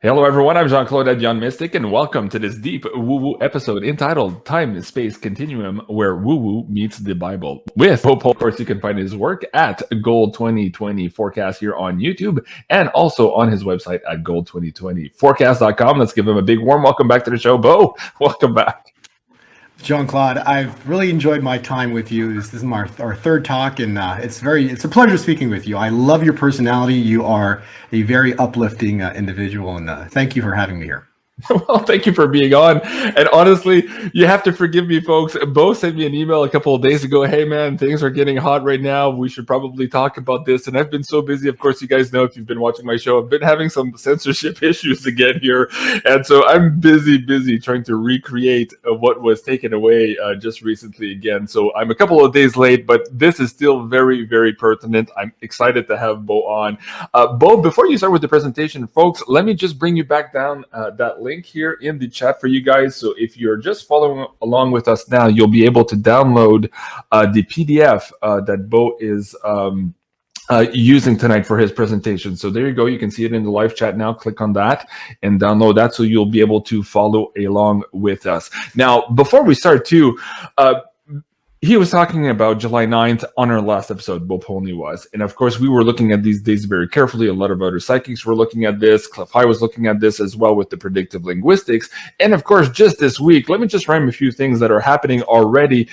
Hello, everyone. I'm Jean-Claude at Young Mystic, and welcome to this deep woo-woo episode entitled Time and Space Continuum, where woo-woo meets the Bible. With Pope, of course, you can find his work at Gold 2020 Forecast here on YouTube, and also on his website at gold2020forecast.com. Let's give him a big warm welcome back to the show. Bo, welcome back. Jean-Claude, I've really enjoyed my time with you. This is our third talk, and it's a pleasure speaking with you. I love your personality. You are a very uplifting individual, and thank you for having me here. Well, thank you for being on. And honestly, you have to forgive me, folks. Bo sent me an email a couple of days ago. Hey, man, things are getting hot right now. We should probably talk about this. And I've been so busy. Of course, you guys know if you've been watching my show, I've been having some censorship issues again here. And so I'm busy trying to recreate what was taken away just recently again. So I'm a couple of days late, but this is still very, very pertinent. I'm excited to have Bo on. Bo, before you start with the presentation, folks, let me just bring you back down that link here in the chat for you guys. So if you're just following along with us now, you'll be able to download the PDF that Bo is using tonight for his presentation. So there you go. You can see it in the live chat now. Click on that and download that so you'll be able to follow along with us. Now, before we start too, he was talking about July 9th on our last episode, Bo Polny was. And of course, we were looking at these days very carefully. A lot of other psychics were looking at this. Clef High was looking at this as well with the predictive linguistics. And of course, just this week, let me just rhyme a few things that are happening already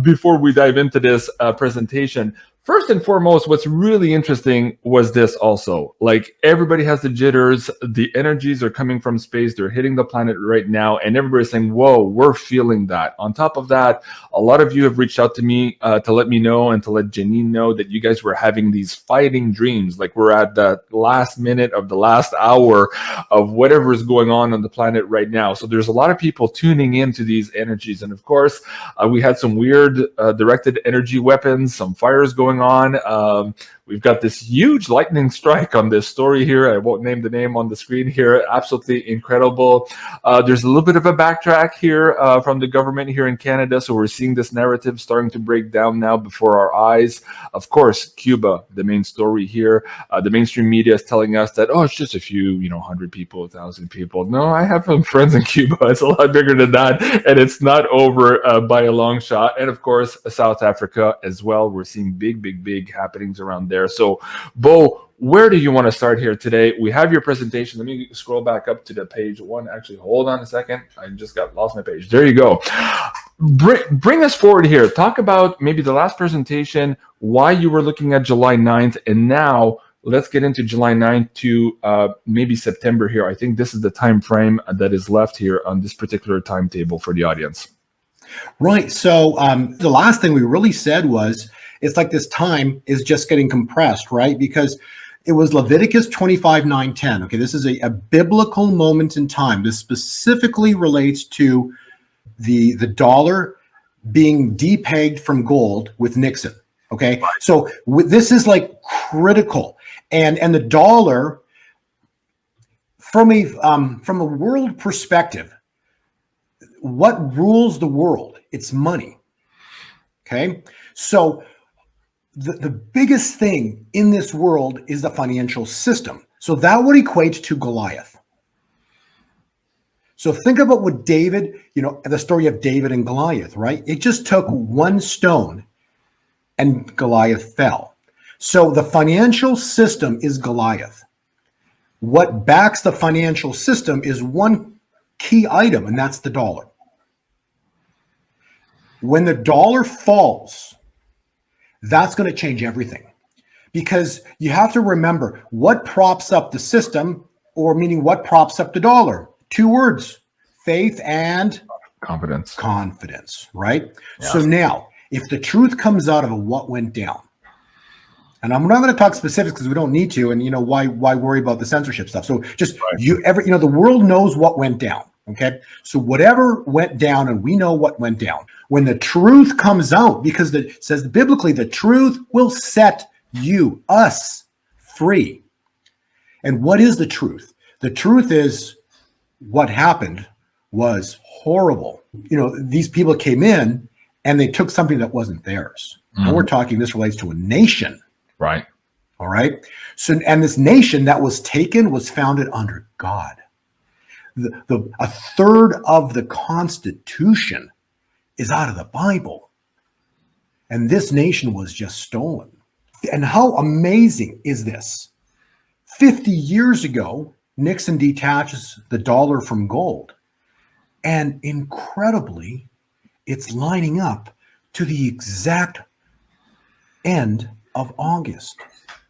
before we dive into this presentation. First and foremost, what's really interesting was this also. Like, everybody has the jitters. The energies are coming from space. They're hitting the planet right now. And everybody's saying, whoa, we're feeling that. On top of that, a lot of you have reached out to me to let me know and to let Janine know that you guys were having these fighting dreams. Like, we're at the last minute of the last hour of whatever is going on the planet right now. So there's a lot of people tuning into these energies. And of course, we had some weird directed energy weapons, some fires going on. We've got this huge lightning strike on this story here. I won't name the name on the screen here. Absolutely incredible. There's a little bit of a backtrack here from the government here in Canada. So we're seeing this narrative starting to break down now before our eyes. Of course, Cuba, the main story here. The mainstream media is telling us that, oh, it's just a few, 100 people, 1,000 people. No, I have some friends in Cuba. It's a lot bigger than that. And it's not over by a long shot. And of course, South Africa as well. We're seeing big happenings around there. So, Bo, where do you want to start here today? We have your presentation. Let me scroll back up to the page one. Actually, hold on a second. I just lost my page. There you go. Bring us forward here. Talk about maybe the last presentation, why you were looking at July 9th, and now let's get into July 9th to maybe September here. I think this is the time frame that is left here on this particular timetable for the audience. Right. So the last thing we really said was, it's like this time is just getting compressed, right? Because it was Leviticus 25:9-10. Okay, this is a biblical moment in time. This specifically relates to the dollar being depegged from gold with Nixon. Okay, so this is like critical, and the dollar from a world perspective, what rules the world? It's money. Okay, so the biggest thing in this world is the financial system. So that would equate to Goliath. So think about what David, the story of David and Goliath, right? It just took one stone and Goliath fell. So the financial system is Goliath. What backs the financial system is one key item, and that's the dollar. When the dollar falls, that's going to change everything, because you have to remember what props up the system, or meaning what props up the dollar. Two words: faith and confidence, right? Yeah. So now, if the truth comes out of what went down, and I'm not going to talk specifics because we don't need to, and why worry about the censorship stuff? So just the world knows what went down. Okay, so whatever went down, and we know what went down. When the truth comes out, because it says biblically, the truth will set us free. And what is the truth? The truth is what happened was horrible. These people came in and they took something that wasn't theirs. Mm-hmm. And we're talking, this relates to a nation. Right. All right. So, and this nation that was taken was founded under God. A third of the Constitution is out of the Bible. And this nation was just stolen. And how amazing is this? 50 years ago, Nixon detaches the dollar from gold. And incredibly, it's lining up to the exact end of August,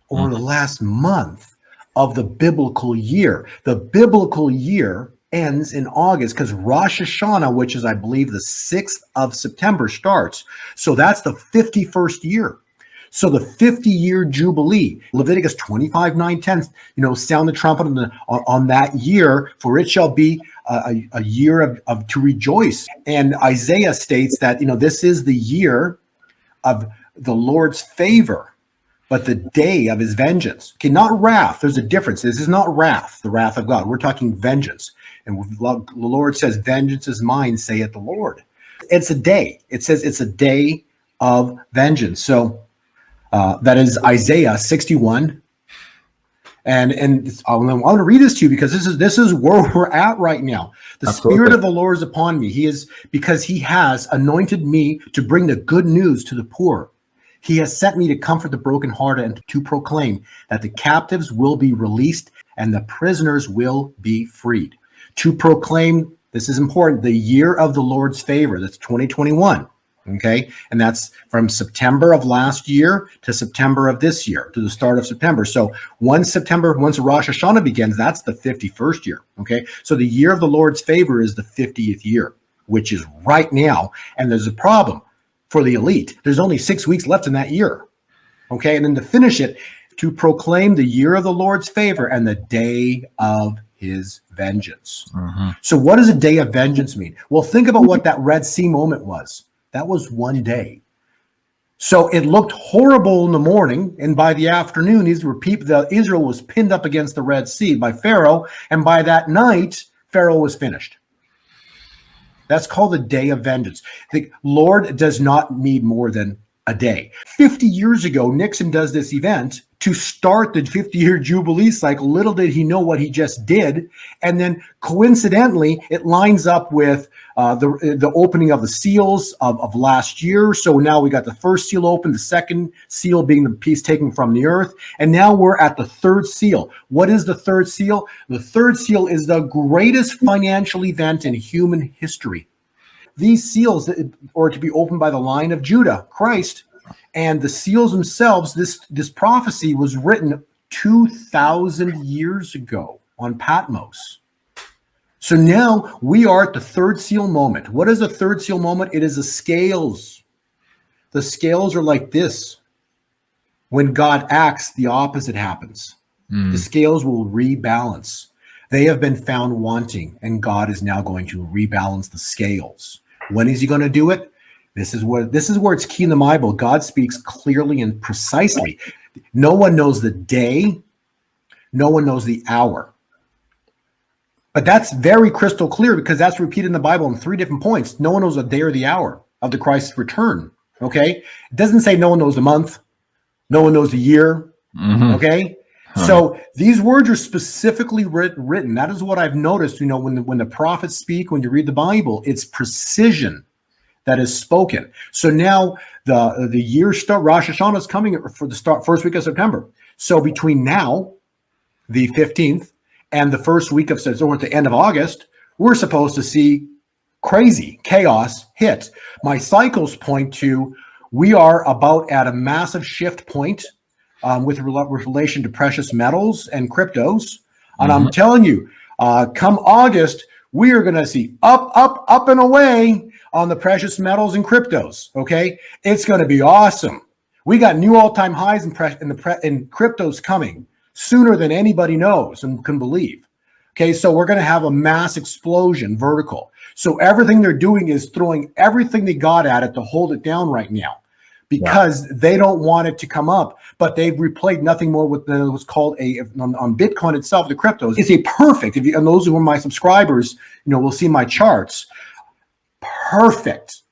or the last month of the biblical year. The biblical year ends in August because Rosh Hashanah, which is, I believe, the 6th of September, starts. So that's the 51st year. So the 50-year Jubilee, Leviticus 25:9-10, sound the trumpet on that year, for it shall be a year of to rejoice. And Isaiah states that, this is the year of the Lord's favor, but the day of his vengeance. Okay, not wrath. There's a difference. This is not wrath, the wrath of God. We're talking vengeance. And the Lord says, vengeance is mine, saith the Lord. It's a day. It says it's a day of vengeance. So that is Isaiah 61. And I want to read this to you because this is where we're at right now. The Absolutely. Spirit of the Lord is upon me. Because he has anointed me to bring the good news to the poor. He has sent me to comfort the brokenhearted and to proclaim that the captives will be released and the prisoners will be freed. To proclaim, this is important, the year of the Lord's favor. That's 2021. Okay. And that's from September of last year to September of this year, to the start of September. So once Rosh Hashanah begins, that's the 51st year. Okay. So the year of the Lord's favor is the 50th year, which is right now. And there's a problem for the elite. There's only 6 weeks left in that year. Okay. And then to finish it, to proclaim the year of the Lord's favor and the day of his vengeance. So what does a day of vengeance mean? Well, think about what that Red Sea moment was. That was one day. So it looked horrible in the morning, and by the afternoon, Israel was pinned up against the Red Sea by Pharaoh, and by that night, Pharaoh was finished. That's called the day of vengeance. The Lord does not need more than a day. 50 years ago, Nixon does this event to start the 50-year Jubilee cycle. Little did he know what he just did. And then coincidentally, it lines up with the opening of the seals of last year. So now we got the first seal open, the second seal being the piece taken from the earth. And now we're at the third seal. What is the third seal? The third seal is the greatest financial event in human history. These seals are to be opened by the line of Judah, Christ, and the seals themselves, this prophecy was written 2,000 years ago on Patmos. So now we are at the third seal moment. What is the third seal moment? It is the scales. The scales are like this. When God acts, the opposite happens. The scales will rebalance. They have been found wanting, and God is now going to rebalance the scales. When is he going to do it? This is where it's key in the Bible. God speaks clearly and precisely. No one knows the day. No one knows the hour. But that's very crystal clear because that's repeated in the Bible in 3 different points. No one knows the day or the hour of the Christ's return. Okay? It doesn't say no one knows the month. No one knows the year. Okay? So these words are specifically written. That is what I've noticed. When the prophets speak, when you read the Bible, it's precision that is spoken. So now the year start. Rosh Hashanah is coming for the first week of September. So between now, the 15th, and the first week of September, at the end of August, we're supposed to see crazy chaos hit. My cycles point to we are about at a massive shift point. With relation to precious metals and cryptos. And I'm telling you, come August, we are going to see up and away on the precious metals and cryptos. Okay. It's going to be awesome. We got new all-time highs in cryptos coming sooner than anybody knows and can believe. Okay. So we're going to have a mass explosion vertical. So everything they're doing is throwing everything they got at it to hold it down right now, because they don't want it to come up, but they've replayed nothing more with what's called on Bitcoin itself, the cryptos. It's a perfect, and those who are my subscribers, will see my charts. Perfect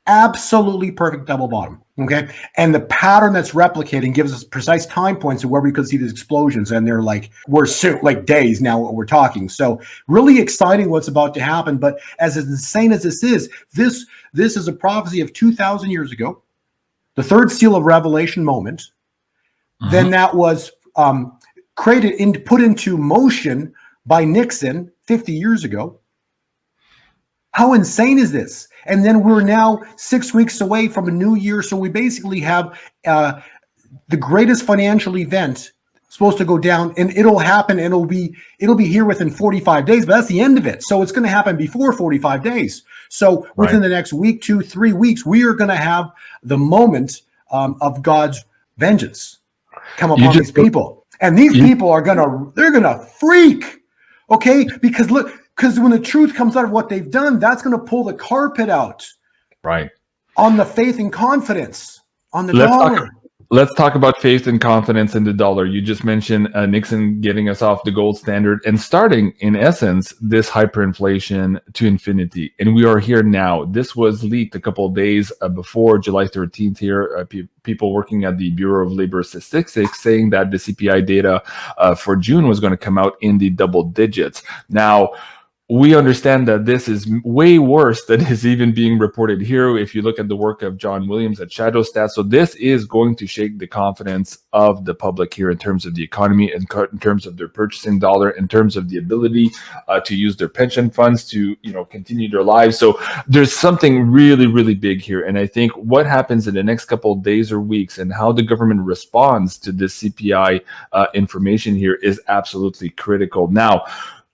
Absolutely perfect double bottom. Okay. And the pattern that's replicating gives us precise time points of where we could see these explosions. And they're like, we're soon, like days now, what we're talking. So really exciting what's about to happen. But as insane as this is a prophecy of 2,000 years ago, the third seal of Revelation moment. Then that was put into motion by Nixon 50 years ago. How insane is this? And then we're now 6 weeks away from a new year. So we basically have the greatest financial event supposed to go down, and it'll happen, and it'll be here within 45 days, but that's the end of it. So it's going to happen before 45 days. So within the next week, 2, 3 weeks, we are going to have the moment of God's vengeance come upon these people. And these people are they're gonna freak. Okay? Because when the truth comes out of what they've done, that's going to pull the carpet out. Right. On the faith and confidence on the dollar. Let's talk about faith and confidence in the dollar. You just mentioned Nixon getting us off the gold standard and starting, in essence, this hyperinflation to infinity. And we are here now. This was leaked a couple of days before July 13th here. People working at the Bureau of Labor Statistics saying that the CPI data for June was going to come out in the double digits. Now, we understand that this is way worse than is even being reported here. If you look at the work of John Williams at ShadowStat, so this is going to shake the confidence of the public here in terms of the economy, in terms of their purchasing dollar, in terms of the ability to use their pension funds to continue their lives. So there's something really, really big here. And I think what happens in the next couple of days or weeks and how the government responds to this CPI information here is absolutely critical. Now,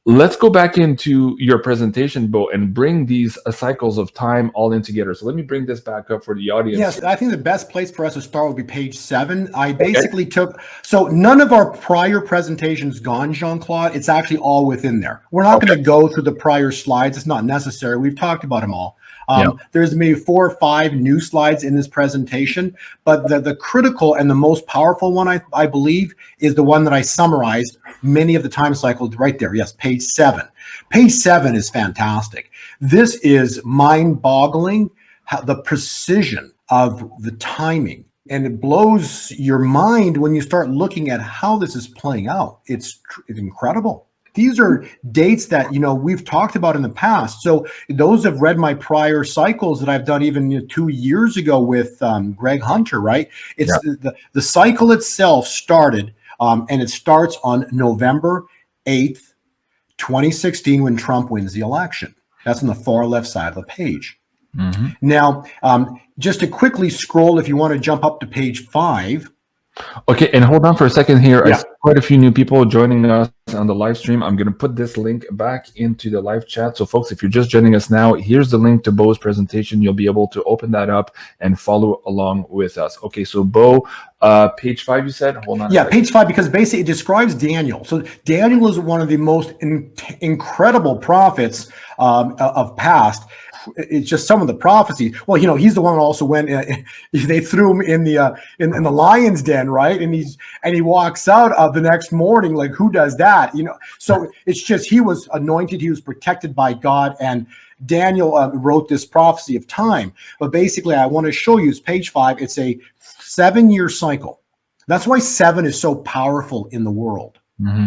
let's go back into your presentation, Bo, and bring these cycles of time all in together. So let me bring this back up for the audience. Yes, I think the best place for us to start would be page 7. I basically so none of our prior presentations gone, Jean-Claude. It's actually all within there. We're not going to go through the prior slides. It's not necessary. We've talked about them all. There's maybe 4 or 5 new slides in this presentation, but the critical and the most powerful one, I believe, is the one that I summarized many of the time cycles right there. Yes, page 7. Page 7 is fantastic. This is mind-boggling, the precision of the timing. And it blows your mind when you start looking at how this is playing out. It's incredible. These are dates that, we've talked about in the past. So those have read my prior cycles that I've done even 2 years ago with Greg Hunter, right? It's the cycle itself started, and it starts on November 8th, 2016, when Trump wins the election. That's on the far left side of the page. Now, just to quickly scroll, if you want to jump up to page 5. Okay, and hold on for a second here. I see quite a few new people joining us on the live stream. I'm going to put this link back into the live chat. So folks, if you're just joining us now, here's the link to Bo's presentation. You'll be able to open that up and follow along with us. Okay, so Bo, page 5, you said? Hold on. Yeah, page 5, because basically it describes Daniel. So Daniel is one of the most incredible prophets of past. It's just some of the prophecies. Well, he's the one who also went. They threw him in the lion's den, right? And he walks out the next morning. Like, who does that? So it's just he was anointed. He was protected by God, and Daniel wrote this prophecy of time. But basically, I want to show you. It's page 5. It's a 7-year cycle. That's why 7 is so powerful in the world.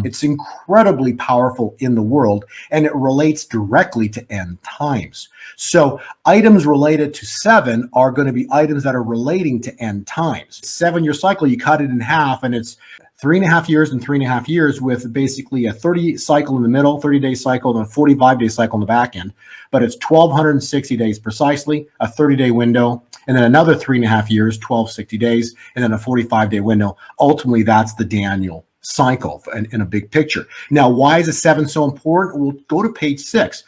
It's incredibly powerful in the world, and it relates directly to end times. So items related to 7 are going to be items that are relating to end times. 7-year cycle, you cut it in half, and it's 3.5 years and 3.5 years, with basically a 30 cycle in the middle, 30-day cycle, and a 45-day cycle in the back end. But it's 1,260 days precisely, a 30-day window, and then another 3.5 years, 1,260 days, and then a 45-day window. Ultimately, that's the Daniel cycle in a big picture. Now, why is a 7 so important? We'll go to page 6.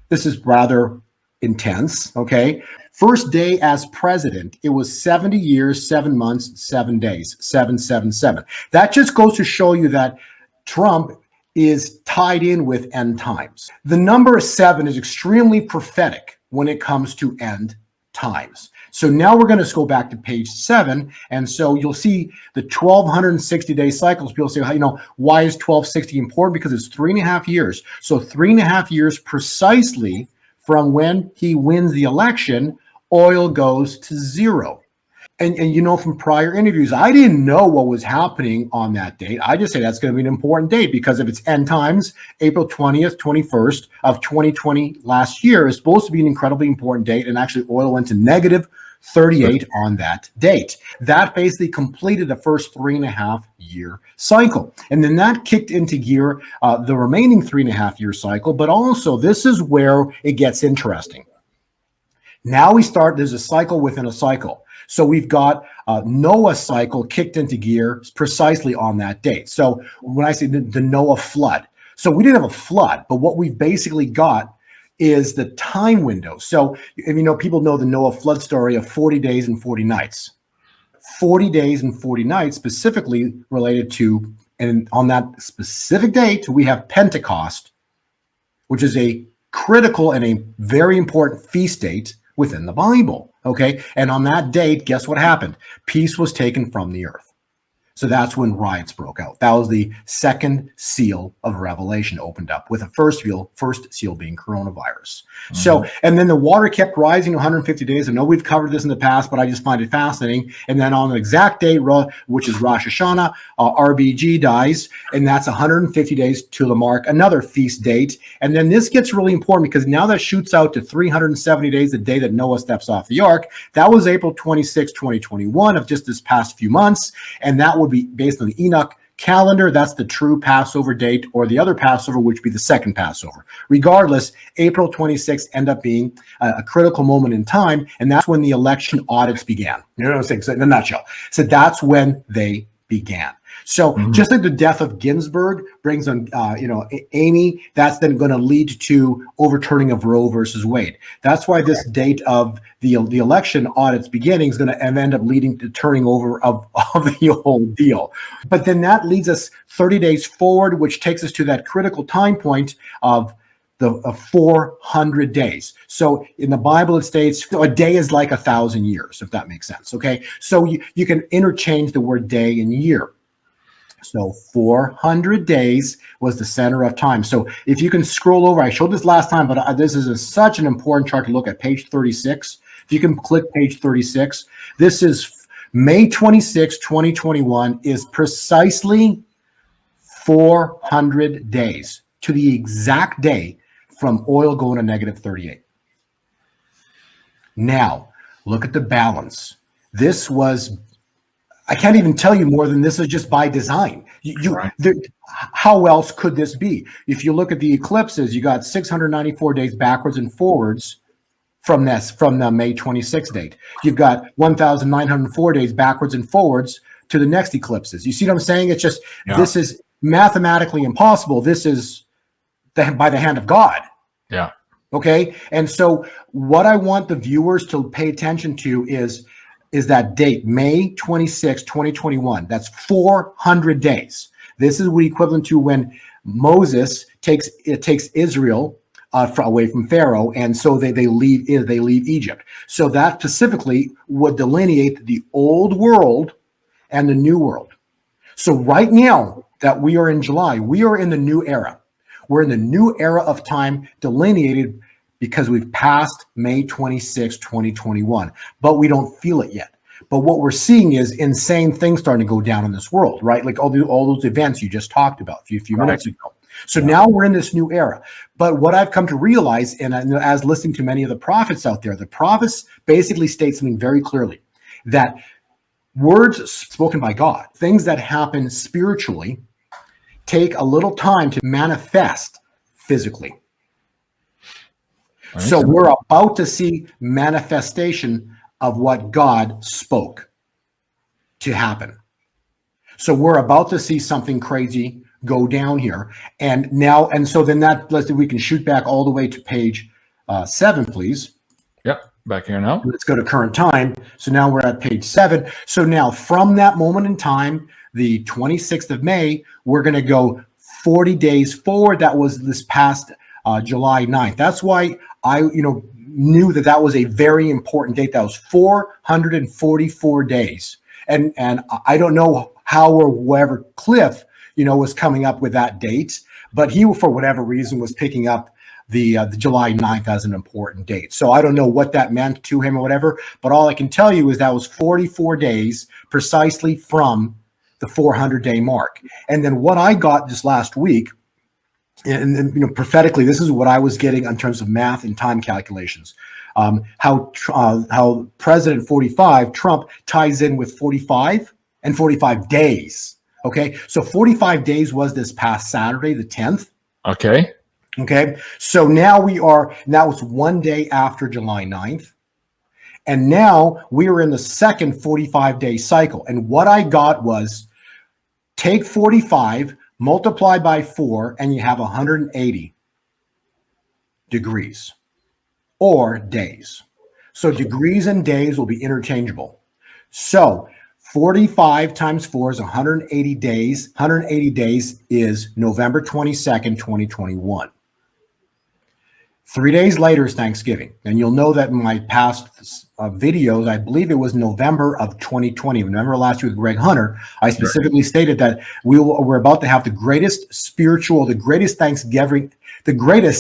This is rather intense, okay? First day as president, it was 70 years, 7 months, 7 days, 777. That just goes to show you that Trump is tied in with end times. The number 7 is extremely prophetic when it comes to end times. So now we're going to go back to page 7. And so you'll see the 1,260-day cycles. People say, why is 1,260 important? Because it's 3.5 years. So 3.5 years precisely from when he wins the election oil goes to zero. And you know, from prior interviews, I didn't know what was happening on that date. I just say that's going to be an important date because if it's end times, April 20th, 21st of 2020 last year is supposed to be an incredibly important date. And actually oil went to negative 38 on that date. That basically completed the first 3.5-year cycle. And then that kicked into gear the remaining 3.5-year cycle. But also, this is where it gets interesting. Now there's a cycle within a cycle. So we've got Noah's cycle kicked into gear precisely on that date. So when I say the Noah flood, so we didn't have a flood, but what we've basically got is the time window. So if you know, people know the Noah flood story of 40 days and 40 nights. 40 days and 40 nights specifically related to, and on that specific date, we have Pentecost, which is a critical and a very important feast date within the Bible. Okay. And on that date, guess what happened? Peace was taken from the earth. So that's when riots broke out. That was the second seal of Revelation opened up, with the first seal being coronavirus. Mm-hmm. So, and then the water kept rising 150 days. I know we've covered this in the past, but I just find it fascinating. And then on the exact date, which is Rosh Hashanah, RBG dies, and that's 150 days to the mark, another feast date. And then this gets really important because now that shoots out to 370 days, the day that Noah steps off the ark. That was April 26, 2021 of just this past few months. And that would be based on the Enoch calendar. That's the true Passover date, or the other Passover, which would be the second Passover. Regardless, April 26th ended up being a critical moment in time, and that's when the election audits began. You know what I'm saying? So in a nutshell. So that's when they began. So just like the death of Ginsburg brings on, Amy, that's then going to lead to overturning of Roe versus Wade. That's why this date of the election audits beginning is going to end up leading to turning over of the whole deal. But then that leads us 30 days forward, which takes us to that critical time point of 400 days. So in the Bible, it states a day is like 1,000 years, if that makes sense. Okay. So you can interchange the word day and year. So 400 days was the center of time. So if you can scroll over, I showed this last time, but this is such an important chart to look at, page 36. If you can click page 36, this is May 26, 2021 is precisely 400 days to the exact day from oil going to negative 38. Now, look at the balance. This was, I can't even tell you more than this is just by design. Right. How else could this be? If you look at the eclipses, you got 694 days backwards and forwards from the May 26th date. You've got 1,904 days backwards and forwards to the next eclipses. You see what I'm saying? It's just, This is mathematically impossible. This is by the hand of God. Yeah. Okay. And so what I want the viewers to pay attention to is that date, May 26, 2021. That's 400 days. This is what equivalent to when Moses takes Israel away from Pharaoh, and so they leave Egypt. So that specifically would delineate the old world and the new world. So right now that we are in July, we are in the new era. We're in the new era of time delineated because we've passed May 26, 2021, but we don't feel it yet. But what we're seeing is insane things starting to go down in this world, right? Like all those events you just talked about a few minutes ago. So now we're in this new era. But what I've come to realize, and as listening to many of the prophets out there, the prophets basically state something very clearly, that words spoken by God, things that happen spiritually, take a little time to manifest physically. So we're about to see manifestation of what God spoke to happen. So we're about to see something crazy go down here. And so then we can shoot back all the way to page 7, please. Yep, back here now. Let's go to current time. So now we're at page 7. So now from that moment in time, the 26th of May, we're going to go 40 days forward. That was this past July 9th. That's why I knew that was a very important date. That was 444 days. And I don't know how or whoever Cliff, was coming up with that date, but he, for whatever reason, was picking up the July 9th as an important date. So I don't know what that meant to him or whatever, but all I can tell you is that was 44 days precisely from the 400-day mark. And then what I got this last week, and prophetically, this is what I was getting in terms of math and time calculations. How President 45, Trump, ties in with 45 and 45 days. Okay, so 45 days was this past Saturday, the 10th. Okay. Okay, so now it's 1 day after July 9th. And now we are in the second 45-day cycle. And what I got was take 45, multiply by 4, and you have 180 degrees or days. So degrees and days will be interchangeable. So 45 times 4 is 180 days. 180 days is November 22nd, 2021. 3 days later is Thanksgiving. And you'll know that in my past videos, I believe it was November of 2020, November last year with Greg Hunter, I specifically stated that we're about to have the greatest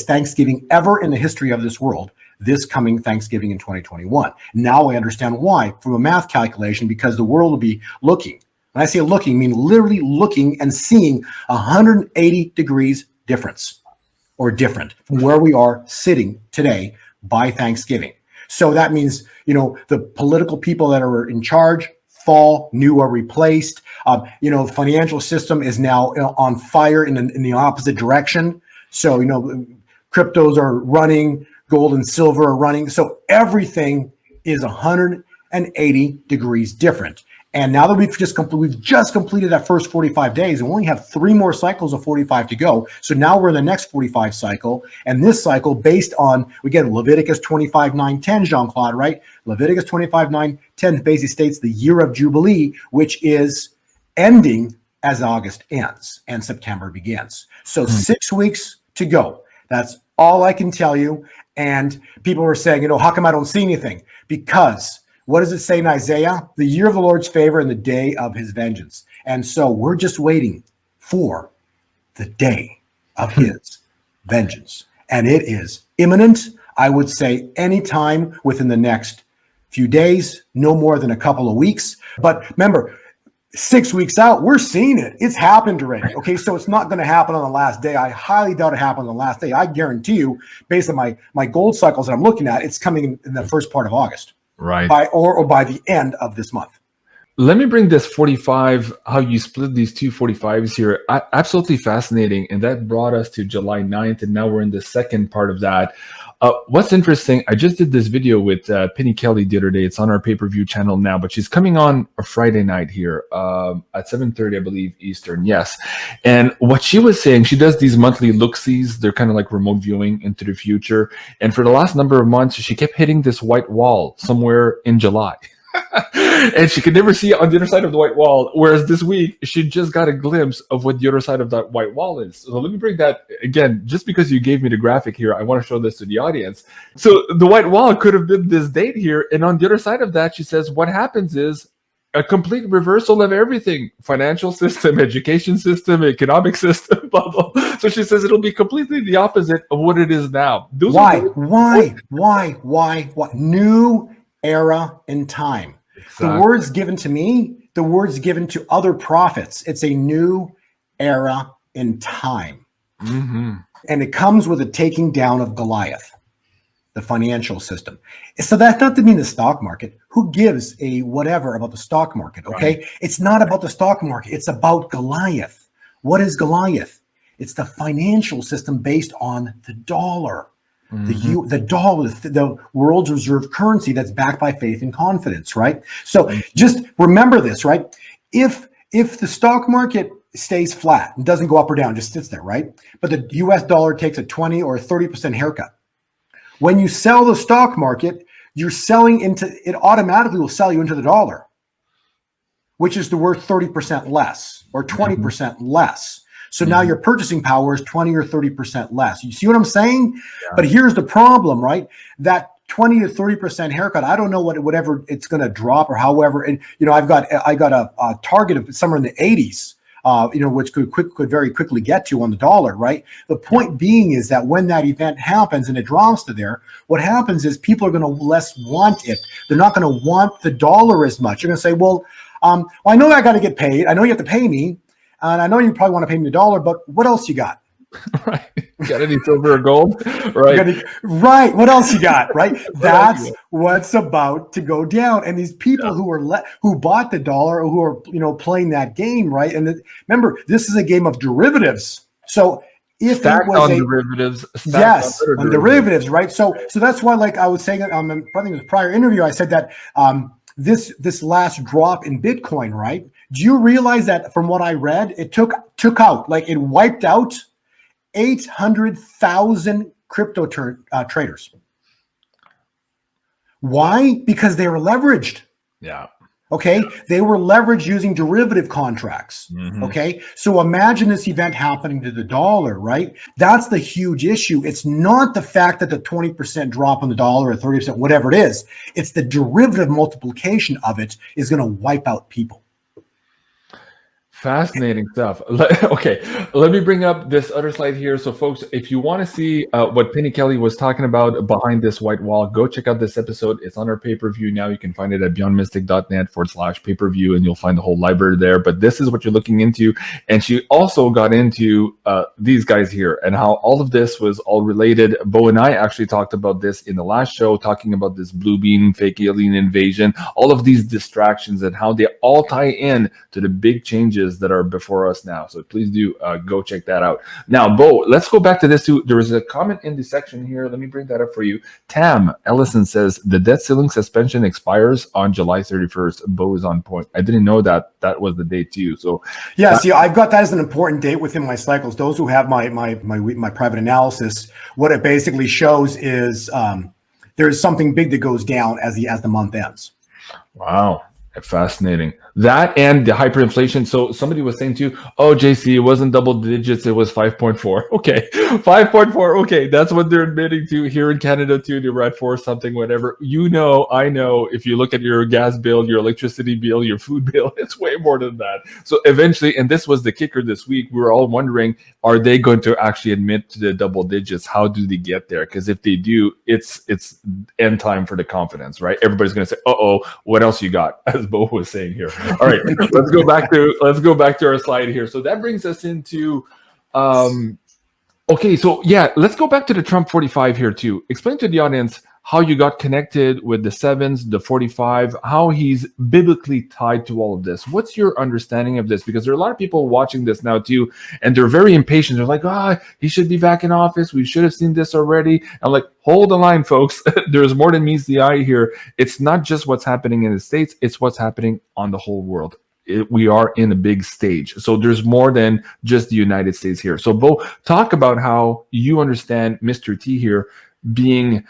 Thanksgiving ever in the history of this world, this coming Thanksgiving in 2021. Now I understand why, from a math calculation, because the world will be looking. When I say looking, I mean literally looking and seeing 180 degrees difference or different from where we are sitting today by Thanksgiving. So that means, the political people that are in charge fall, new are replaced. The financial system is now on fire in the opposite direction. So, cryptos are running, gold and silver are running. So everything is 180 degrees different. And now that we've just completed that first 45 days, and we only have 3 more cycles of 45 to go. So now we're in the next 45 cycle. And this cycle based on, again, Leviticus 25:9-10, Jean-Claude, right? Leviticus 25:9-10 basically states the year of Jubilee, which is ending as August ends and September begins. So 6 weeks to go. That's all I can tell you. And people are saying, how come I don't see anything? Because what does it say in Isaiah? The year of the Lord's favor and the day of his vengeance. And so we're just waiting for the day of his vengeance. And it is imminent. I would say anytime within the next few days, no more than a couple of weeks. But remember, 6 weeks out, we're seeing it. It's happened already. Okay, so it's not going to happen on the last day. I highly doubt it happened on the last day. I guarantee you, based on my gold cycles that I'm looking at, it's coming in the first part of August. Right. Or by the end of this month. Let me bring this 45, how you split these two 45s here. Absolutely fascinating. And that brought us to July 9th. And now we're in the second part of that. What's interesting, I just did this video with Penny Kelly the other day. It's on our pay-per-view channel now, but she's coming on a Friday night here at 7:30, I believe, Eastern. Yes. And what she was saying, she does these monthly look-sees. They're kind of like remote viewing into the future. And for the last number of months, she kept hitting this white wall somewhere in July. And she could never see it on the other side of the white wall. Whereas this week, she just got a glimpse of what the other side of that white wall is. So let me bring that again, just because you gave me the graphic here, I want to show this to the audience. So the white wall could have been this date here. And on the other side of that, she says, what happens is a complete reversal of everything: financial system, education system, economic system, blah, blah. So she says it'll be completely the opposite of what it is now. Why? New era in time. Exactly. The words given to me, the words given to other prophets. It's a new era in time. Mm-hmm. And it comes with a taking down of Goliath, the financial system. So that's not to mean the stock market. Who gives a whatever about the stock market? Okay. Right. It's not about the stock market. It's about Goliath. What is Goliath? It's the financial system based on the dollar. Mm-hmm. The dollar, the world's reserve currency that's backed by faith and confidence, right? So just remember this, right? If the stock market stays flat and doesn't go up or down, just sits there, right? But the US dollar takes a 20 or 30% haircut. When you sell the stock market, you're selling into, it automatically will sell you into the dollar, which is the worth 30% less or 20% less. So now your purchasing power is 20 or 30% less. You see what I'm saying? Yeah. But here's the problem, right? That 20 to 30% haircut, I don't know whatever it's going to drop or however. And I've got a target of somewhere in the 80s which could very quickly get to on the dollar, right? The point being is that when that event happens and it drops to there, what happens is people are going to less want it. They're not going to want the dollar as much. You're going to say, well, I know I got to get paid. I know you have to pay me. And I know you probably want to pay me the dollar, but what else you got? Right. Got any silver or gold? Right. Right. What else you got? Right. That's what's about to go down. And these people who bought the dollar or who are, playing that game, right? And remember, this is a game of derivatives. So if stacked it was on derivatives, on derivatives, right? So that's why, like I was saying on the, I think it was prior interview, I said that this last drop in Bitcoin, right? Do you realize that from what I read, it took out, like it wiped out 800,000 crypto traders. Why? Because they were leveraged. Yeah. Okay. They were leveraged using derivative contracts. Mm-hmm. Okay. So imagine this event happening to the dollar, right? That's the huge issue. It's not the fact that the 20% drop on the dollar or 30%, whatever it is. It's the derivative multiplication of it is going to wipe out people. Fascinating stuff. Okay, let me bring up this other slide here. So folks, if you want to see what Penny Kelly was talking about behind this white wall, go check out this episode. It's on our pay-per-view now. You can find it at beyondmystic.net/pay-per-view, and you'll find the whole library there. But this is what you're looking into. And she also got into these guys here and how all of this was all related. Bo and I actually talked about this in the last show, talking about this blue beam, fake alien invasion, all of these distractions and how they all tie in to the big changes that are before us now. So please do go check that out. Now, Bo, let's go back to this too. There was a comment in the section here. Let me bring that up for you. Tam Ellison says the debt ceiling suspension expires on July 31st. Bo is on point. I didn't know that was the date too. So yeah, see, I've got that as an important date within my cycles. Those who have my private analysis, what it basically shows is there's something big that goes down as the month ends. Wow. Fascinating. That and the hyperinflation. So somebody was saying too, oh, JC, it wasn't double digits, it was 5.4. Okay, 5.4. Okay, that's what they're admitting to here in Canada too. They were at 4 something, whatever. I know if you look at your gas bill, your electricity bill, your food bill, it's way more than that. So eventually, and this was the kicker this week, we were all wondering, are they going to actually admit to the double digits? How do they get there? Because if they do, it's end time for the confidence, right? Everybody's going to say, uh-oh, what else you got? As Bo was saying here. All right, let's go back to our slide here. So that brings us into okay, so yeah, let's go back to the Trump 45 here too. Explain to the audience how you got connected with the 7s, the 45, how he's biblically tied to all of this. What's your understanding of this? Because there are a lot of people watching this now too, and they're very impatient. They're like, he should be back in office. We should have seen this already. I'm like, hold the line, folks. There's more than meets the eye here. It's not just what's happening in the States. It's what's happening on the whole world. We are in a big stage. So there's more than just the United States here. So Bo, talk about how you understand Mr. T here being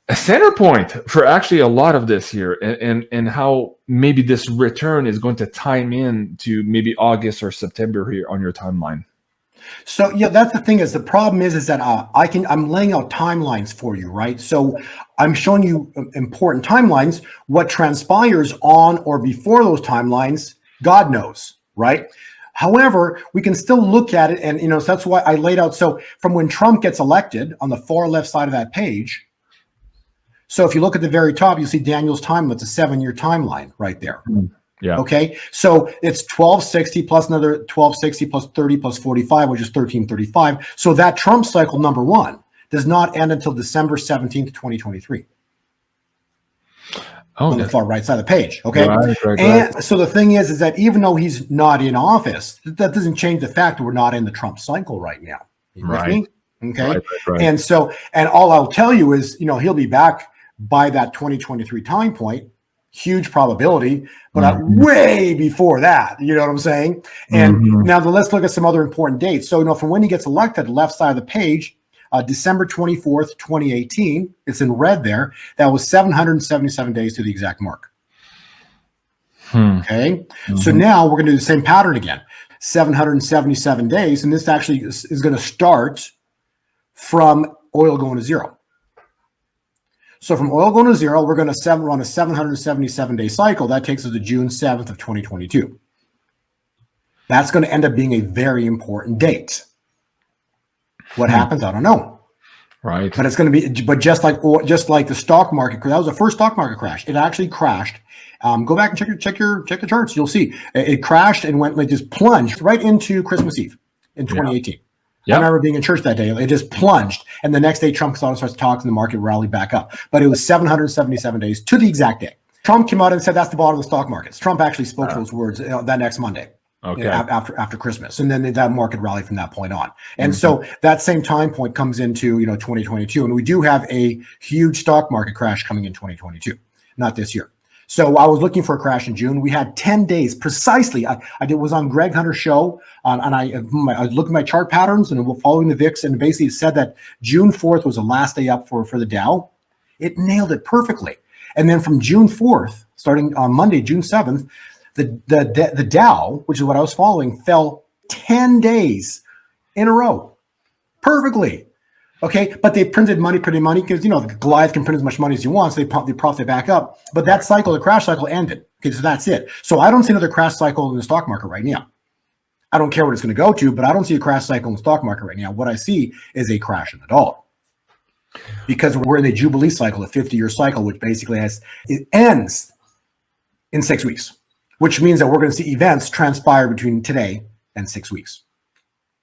a center point for actually a lot of this here, and how maybe this return is going to time in to maybe August or September here on your timeline. So yeah, that's the thing. Is the problem is that I'm laying out timelines for you, right? So I'm showing you important timelines. What transpires on or before those timelines, God knows, right? However, we can still look at it, and so that's why I laid out. So from when Trump gets elected, on the far left side of that page. So if you look at the very top, you'll see Daniel's timeline. It's a 7-year timeline right there. Yeah. Okay. So it's 1260 plus another 1260 plus 30 plus 45, which is 1335. So that Trump cycle number 1 does not end until December 17th, 2023. On the far right side of the page. Okay. Right. So the thing is that even though he's not in office, that doesn't change the fact that we're not in the Trump cycle right now. You with me? Okay. Right. And all I'll tell you is, he'll be back by that 2023 time point, huge probability, but way before that, you know what I'm saying? And now let's look at some other important dates. So, from when he gets elected, the left side of the page, December 24th, 2018, it's in red there. That was 777 days to the exact mark. Okay. So now we're going to do the same pattern again, 777 days. And this actually is going to start from oil going to zero. So from oil going to zero, we're going to run a 777-day cycle. That takes us to June 7th of 2022. That's going to end up being a very important date. What happens? I don't know. Right. But it's going to be, but just like the stock market, that was the first stock market crash. It actually crashed. Go back and check the charts. You'll see it crashed and went, like, just plunged right into Christmas Eve in 2018. Yeah. I remember being in church that day. It just plunged, and the next day Trump starts talking, and the market rallied back up. But it was 777 days to the exact day. Trump came out and said that's the bottom of the stock markets. Trump actually spoke those words that next Monday. Okay. After Christmas, and then that market rallied from that point on. And so that same time point comes into 2022, and we do have a huge stock market crash coming in 2022, not this year. So I was looking for a crash in June. We had 10 days precisely. I was on Greg Hunter's show, and I looked at my chart patterns and following the VIX, and basically said that June 4th was the last day up for the Dow. It nailed it perfectly. And then from June 4th, starting on Monday, June 7th, the Dow, which is what I was following, fell 10 days in a row perfectly. Okay, but they printed money because Goliath can print as much money as he wants. They propped it back up, but that cycle, the crash cycle, ended. Okay, so that's it. So I don't see another crash cycle in the stock market right now. I don't care what it's going to go to, but I don't see a crash cycle in the stock market right now. What I see is a crash in the dollar, because we're in a Jubilee cycle, a 50-year cycle, which basically it ends in 6 weeks, which means that we're going to see events transpire between today and 6 weeks.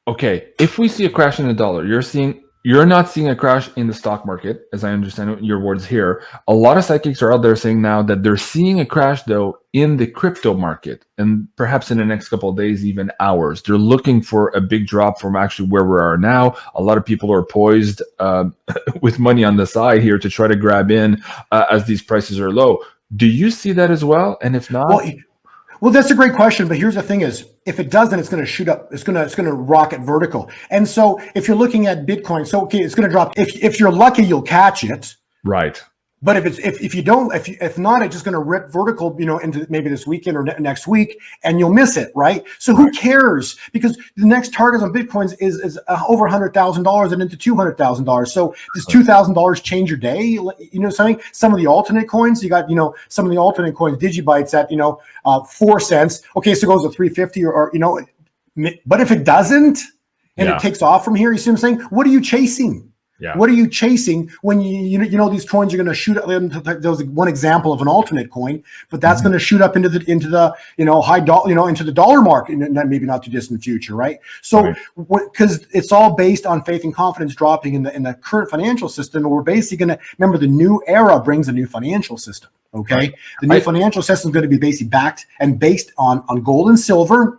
Okay, if we see a crash in the dollar, you're not seeing a crash in the stock market, as I understand your words here. A lot of psychics are out there saying now that they're seeing a crash, though, in the crypto market, and perhaps in the next couple of days, even hours. They're looking for a big drop from actually where we are now. A lot of people are poised with money on the side here to try to grab in as these prices are low. Do you see that as well? And if not... Well, that's a great question, but here's the thing: is if it doesn't, it's going to shoot up. It's going to rocket vertical. And so, if you're looking at Bitcoin, it's going to drop. If you're lucky, you'll catch it. Right. But if you don't, if not, it's just going to rip vertical, into maybe this weekend or next week, and you'll miss it, right? So who cares? Because the next targets on Bitcoins is over $100,000 and into $200,000. So does $2,000 change your day? Something. Some of the alternate coins, you got some of the alternate coins, Digibytes at 4 cents. Okay, so it goes to 350 or but if it doesn't and it takes off from here, you see what I'm saying? What are you chasing? Yeah. What are you chasing when these coins are going to shoot up? There was one example of an alternate coin, but that's going to shoot up into the high dollar, into the dollar market, maybe not too distant future, right? So because it's all based on faith and confidence dropping in the current financial system, we're basically going to remember the new era brings a new financial system. Okay, the new financial system is going to be basically backed and based on gold and silver.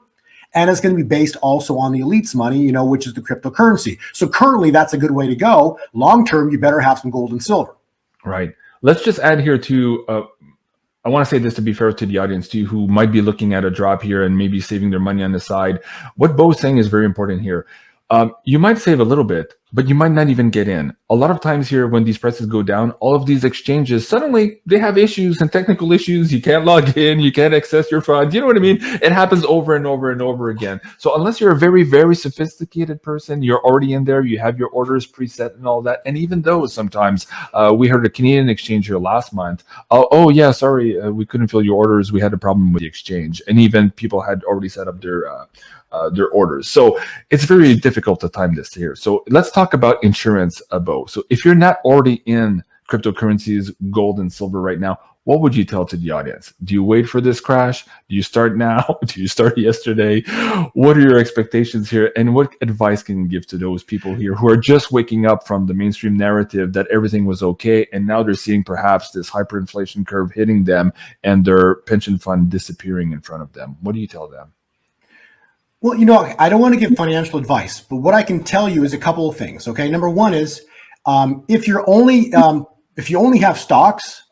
And it's going to be based also on the elite's money, which is the cryptocurrency. So currently, that's a good way to go. Long term, you better have some gold and silver. Right. Let's just add here too. I want to say this to be fair to the audience too, who might be looking at a drop here and maybe saving their money on the side. What Bo's saying is very important here. You might save a little bit, but you might not even get in. A lot of times here, when these prices go down, all of these exchanges, suddenly they have issues and technical issues. You can't log in, you can't access your funds. You know what I mean? It happens over and over and over again. So unless you're a very, very sophisticated person, you're already in there, you have your orders preset and all that. And even though sometimes we heard a Canadian exchange here last month, oh yeah, sorry, we couldn't fill your orders. We had a problem with the exchange. And even people had already set up their orders. So it's very difficult to time this here. So let's talk about insurance, Bo. So if you're not already in cryptocurrencies, gold and silver right now, what would you tell to the audience? Do you wait for this crash? Do you start now? Do you start yesterday? What are your expectations here? And what advice can you give to those people here who are just waking up from the mainstream narrative that everything was okay, and now they're seeing perhaps this hyperinflation curve hitting them and their pension fund disappearing in front of them? What do you tell them? Well, I don't want to give financial advice, but what I can tell you is a couple of things. Okay, number one is if you only have stocks,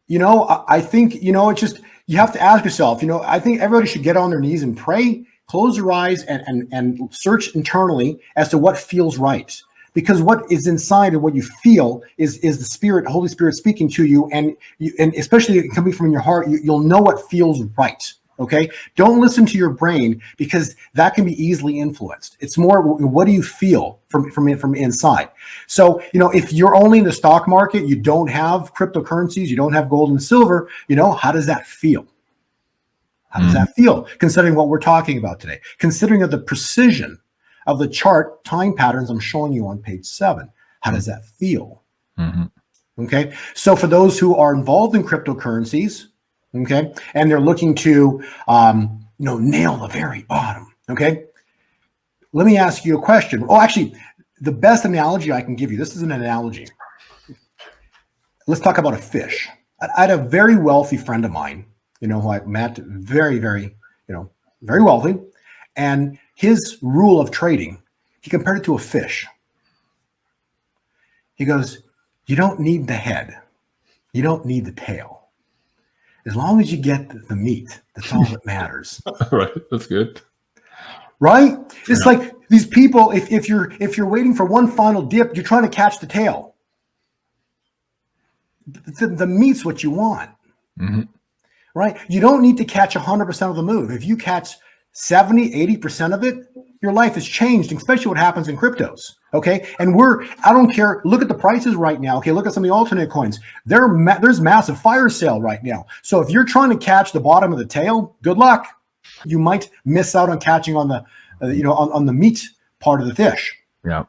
I think it's just you have to ask yourself. I think everybody should get on their knees and pray, close your eyes, and search internally as to what feels right. Because what is inside and what you feel is the Spirit, Holy Spirit speaking to you, and especially coming from your heart, you'll know what feels right. Okay, don't listen to your brain, because that can be easily influenced. It's more, what do you feel from inside? So, if you're only in the stock market, you don't have cryptocurrencies, you don't have gold and silver, how does that feel? How does that feel, considering what we're talking about today? Considering the precision of the chart time patterns I'm showing you on page 7. How does that feel? Okay, so for those who are involved in cryptocurrencies, okay, and they're looking to nail the very bottom, okay, let me ask you a question. Oh, actually, the best analogy I can give you, this is an analogy. Let's talk about a fish. I had a very wealthy friend of mine, who I met, very, very, very wealthy. And his rule of trading, he compared it to a fish. He goes, you don't need the head. You don't need the tail. As long as you get the meat, that's all that matters. Right. That's good. Right? It's like these people, if you're waiting for one final dip, you're trying to catch the tail. The meat's what you want, right? You don't need to catch 100% of the move. If you catch 70, 80% of it, your life has changed, especially what happens in cryptos, okay? And I don't care, look at the prices right now, okay? Look at some of the alternate coins. There's massive fire sale right now. So if you're trying to catch the bottom of the tail, good luck. You might miss out on catching on the, on the meat part of the fish. Yeah.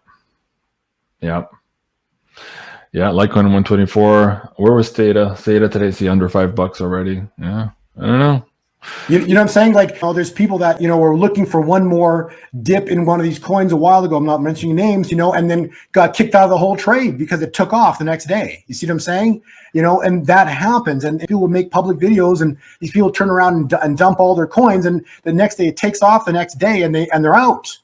Yeah. Yeah, Litecoin 124. Where was Theta? Theta today, see under $5 already. Yeah, I don't know. You know what I'm saying? Like, there's people that, were looking for one more dip in one of these coins a while ago. I'm not mentioning names, and then got kicked out of the whole trade because it took off the next day. You see what I'm saying? And that happens. And people would make public videos, and these people turn around and dump all their coins, and the next day it takes off the next day, and they're out.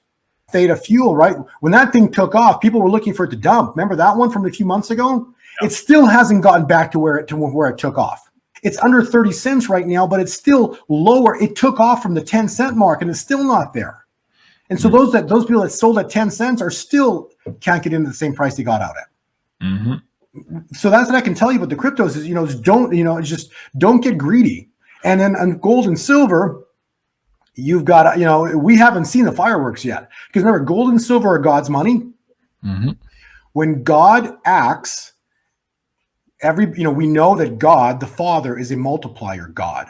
Theta Fuel, right? When that thing took off, people were looking for it to dump. Remember that one from a few months ago? Yep. It still hasn't gotten back to where it took off. It's under 30 cents right now, but it's still lower. It took off from the 10-cent mark, and it's still not there. And so those people that sold at 10 cents are still can't get into the same price they got out at. So that's what I can tell you about the cryptos is, just don't get greedy. And then on gold and silver, you've got, we haven't seen the fireworks yet, because remember, gold and silver are God's money. When God acts, we know that God, the Father, is a multiplier God.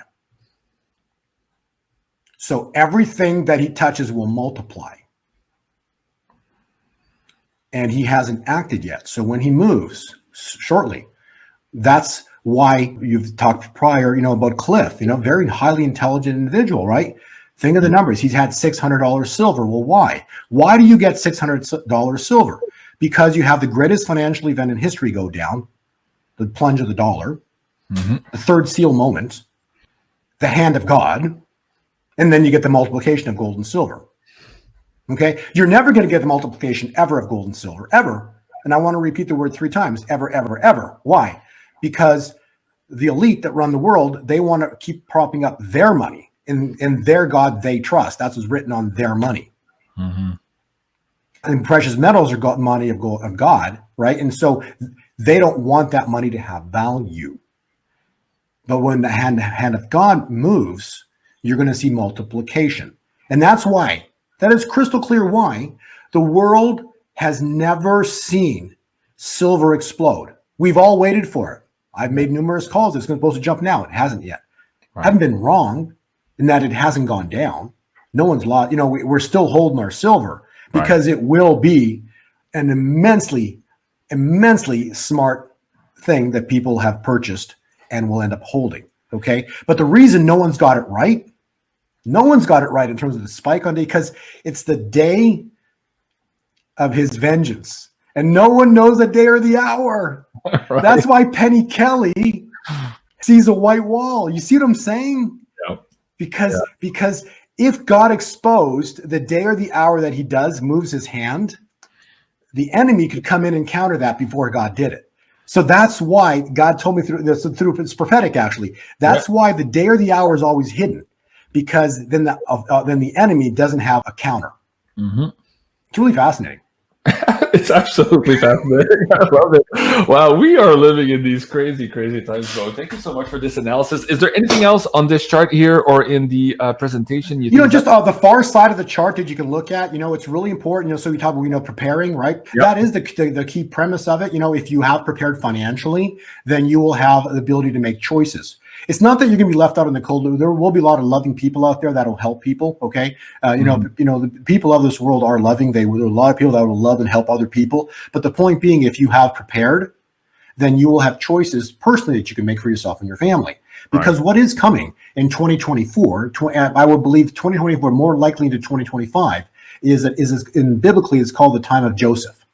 So everything that he touches will multiply. And he hasn't acted yet. So when he moves shortly, that's why you've talked prior, about Cliff, very highly intelligent individual, right? Think of the numbers. He's had $600 silver. Well, why? Why do you get $600 silver? Because you have the greatest financial event in history go down, the plunge of the dollar, the third seal moment, the hand of God, and then you get the multiplication of gold and silver. Okay? You're never going to get the multiplication ever of gold and silver, ever. And I want to repeat the word 3 times, ever, ever, ever. Why? Because the elite that run the world, they want to keep propping up their money in their God they trust. That's what's written on their money. And precious metals are money of God, right? And so they don't want that money to have value. But when the hand of God moves, you're going to see multiplication. And that's why, that is crystal clear why the world has never seen silver explode. We've all waited for it. I've made numerous calls. It's supposed to jump now. It hasn't yet. Right. I haven't been wrong in that it hasn't gone down. No one's lost. We're still holding our silver because it will be an immensely smart thing that people have purchased and will end up holding. Okay. But the reason no one's got it right, in terms of the spike on day, because it's the day of his vengeance. And no one knows the day or the hour. Right. That's why Penny Kelly sees a white wall. You see what I'm saying? Yep. Because if God exposed the day or the hour that he moves his hand, the enemy could come in and counter that before God did it. So that's why God told me through it's prophetic, actually. That's why the day or the hour is always hidden, because then the enemy doesn't have a counter. It's really fascinating. It's absolutely fascinating. I love it. Wow, we are living in these crazy, crazy times, bro. Thank you so much for this analysis. Is there anything else on this chart here or in the presentation? Just the far side of the chart that you can look at. It's really important. So we talk about preparing, right? Yep. That is the key premise of it. If you have prepared financially, then you will have the ability to make choices. It's not that you're going to be left out in the cold. There will be a lot of loving people out there that'll help people. Okay, the people of this world are loving. There are a lot of people that will love and help other people. But the point being, if you have prepared, then you will have choices personally that you can make for yourself and your family. Because what is coming in 2024, I would believe 2024 more likely into 2025 is in biblically it's called the time of Joseph.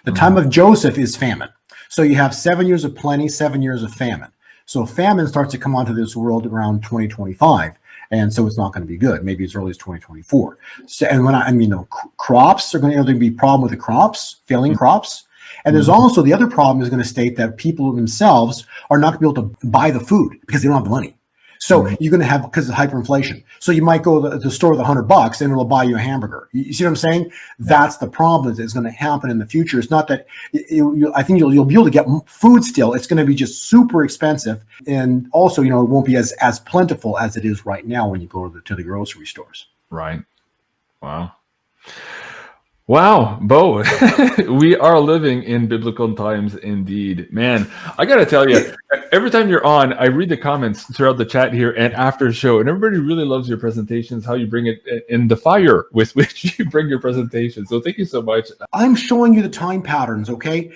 The time of Joseph is famine. So you have 7 years of plenty, 7 years of famine. So famine starts to come onto this world around 2025. And so it's not going to be good, maybe as early as 2024. So, and when crops are going to be a problem with the crops, failing crops. And there's also the other problem is going to state that people themselves are not going to be able to buy the food because they don't have the money. So you're going to have, because of hyperinflation. So you might go to the store with $100 and it'll buy you a hamburger. You see what I'm saying? That's the problem that's going to happen in the future. It's not that I think you'll be able to get food still. It's going to be just super expensive. And also, it won't be as plentiful as it is right now when you go to the grocery stores. Right. Wow, Bo, we are living in biblical times indeed. Man, I got to tell you, every time you're on, I read the comments throughout the chat here and after the show, and everybody really loves your presentations, how you bring it in the fire with which you bring your presentation. So thank you so much. I'm showing you the time patterns, okay?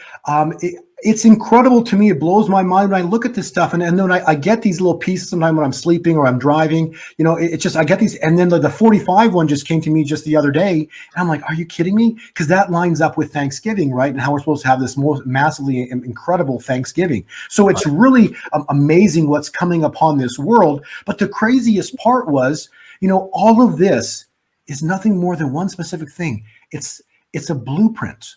It's incredible to me. It blows my mind when I look at this stuff. And then I get these little pieces sometimes when I'm sleeping or I'm driving. It's just, I get these. And then the 45 one just came to me just the other day. And I'm like, are you kidding me? Because that lines up with Thanksgiving, right? And how we're supposed to have this most massively incredible Thanksgiving. So it's really amazing what's coming upon this world. But the craziest part was, all of this is nothing more than one specific thing. It's a blueprint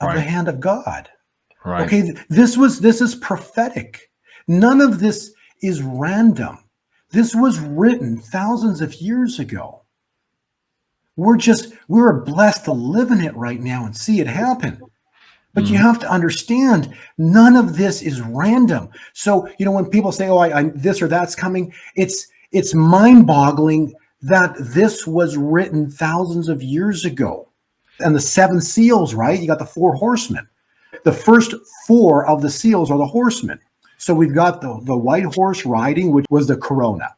of the hand of God. Right. Okay, this is prophetic. None of this is random. This was written thousands of years ago. We're blessed to live in it right now and see it happen. But you have to understand, none of this is random. So, when people say, "Oh, this or that's coming," it's mind-boggling that this was written thousands of years ago. And the 7 seals, right? You got the 4 horsemen. The first 4 of the seals are the horsemen. So we've got the white horse riding, which was the corona.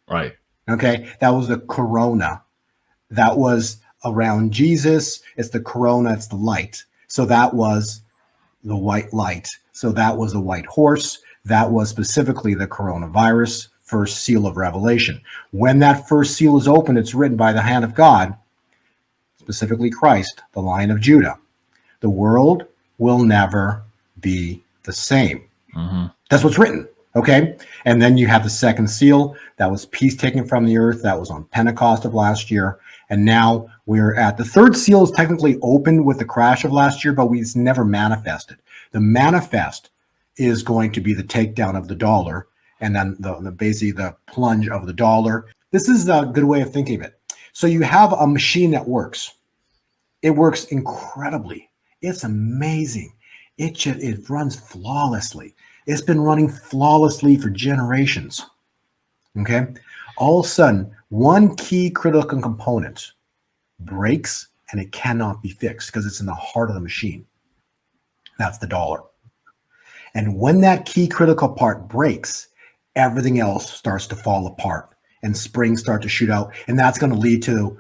Right. Okay. That was the corona. That was around Jesus. It's the corona. It's the light. So that was the white light. So that was the white horse. That was specifically the coronavirus, first seal of Revelation. When that first seal is opened, it's written by the hand of God, specifically Christ, the Lion of Judah. The world will never be the same. That's what's written. Okay. And then you have the second seal. That was peace taken from the earth. That was on Pentecost of last year. And now we're at the third seal is technically opened with the crash of last year, but it's never manifested. The manifest is going to be the takedown of the dollar. And then basically the plunge of the dollar. This is a good way of thinking of it. So you have a machine that works. It works incredibly. It's amazing. It runs flawlessly. It's been running flawlessly for generations. Okay? All of a sudden, one key critical component breaks and it cannot be fixed because it's in the heart of the machine. That's the dollar. And when that key critical part breaks, everything else starts to fall apart and springs start to shoot out. And that's going to lead to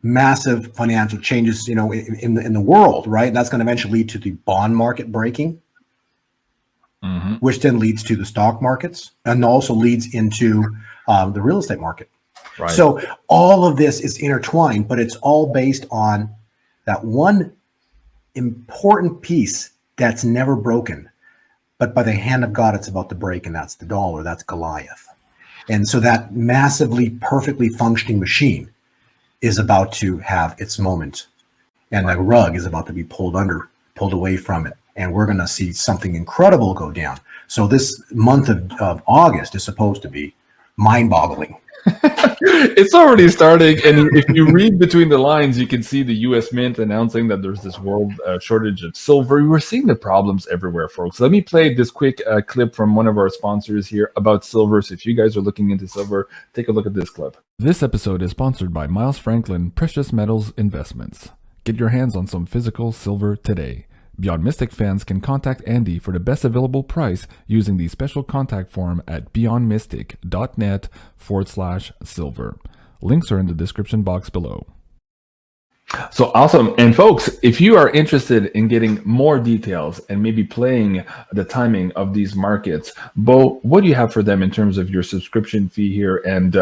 massive financial changes, in the world, right? And that's going to eventually lead to the bond market breaking, which then leads to the stock markets and also leads into the real estate market. Right. So all of this is intertwined, but it's all based on that one important piece that's never broken. But by the hand of God, it's about to break, and that's the dollar. That's Goliath. And so that massively, perfectly functioning machine is about to have its moment, and the rug is about to be pulled away from it, and we're going to see something incredible go down. So this month of August is supposed to be mind-boggling. It's already starting, and if you read between the lines, you can see the U.S. Mint announcing that there's this world shortage of silver. We're seeing the problems everywhere, folks. Let me play this quick clip from one of our sponsors here about silver. So if you guys are looking into silver, take a look at this clip. This episode is sponsored by Miles Franklin Precious Metals Investments. Get your hands on some physical silver today. Beyond Mystic fans can contact Andy for the best available price using the special contact form at beyondmystic.net/silver. Links are in the description box below. So awesome. And folks, if you are interested in getting more details and maybe playing the timing of these markets, Bo, what do you have for them in terms of your subscription fee here? And